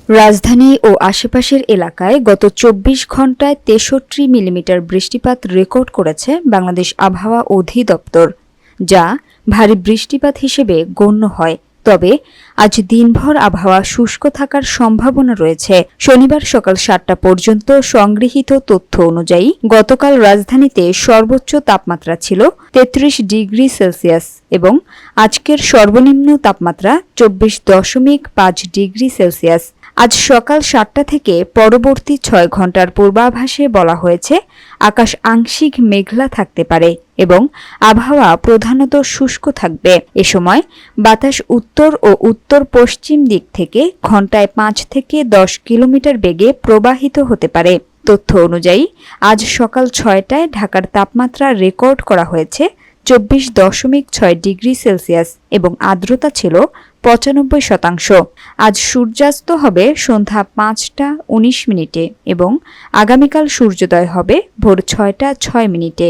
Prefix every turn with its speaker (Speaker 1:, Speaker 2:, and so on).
Speaker 1: রাজধানী ও আশেপাশের এলাকায় গত ২৪ ঘণ্টায় ৬৩ মিলিমিটার বৃষ্টিপাত রেকর্ড করেছে বাংলাদেশ আবহাওয়া অধিদপ্তর, যা ভারী বৃষ্টিপাত হিসেবে গণ্য হয়। তবে আজ দিনভর আবহাওয়া শুষ্ক থাকার সম্ভাবনা রয়েছে। শনিবার সকাল ৭টা পর্যন্ত সংগৃহীত তথ্য অনুযায়ী গতকাল রাজধানীতে সর্বোচ্চ তাপমাত্রা ছিল ৩৩ ডিগ্রি সেলসিয়াস এবং আজকের সর্বনিম্ন তাপমাত্রা ২৪.৫ ডিগ্রি সেলসিয়াস। আজ সকাল ৭টা থেকে পরবর্তী ৬ ঘণ্টার পূর্বাভাসে বলা হয়েছে আকাশ আংশিক মেঘলা থাকতে পারে এবং আবহাওয়া প্রধানত শুষ্ক থাকবে। এ সময় বাতাস উত্তর ও উত্তর পশ্চিম দিক থেকে ঘণ্টায় ৫ থেকে ১০ কিলোমিটার বেগে প্রবাহিত হতে পারে। তথ্য অনুযায়ী আজ সকাল ৬টায় ঢাকার তাপমাত্রা রেকর্ড করা হয়েছে ২৪.৬ ডিগ্রি সেলসিয়াস এবং আর্দ্রতা ছিল ৯৫%। আজ সূর্যাস্ত হবে সন্ধ্যা ৫টা ১৯ মিনিটে এবং আগামীকাল সূর্যোদয় হবে ভোর ৬টা ৬ মিনিটে।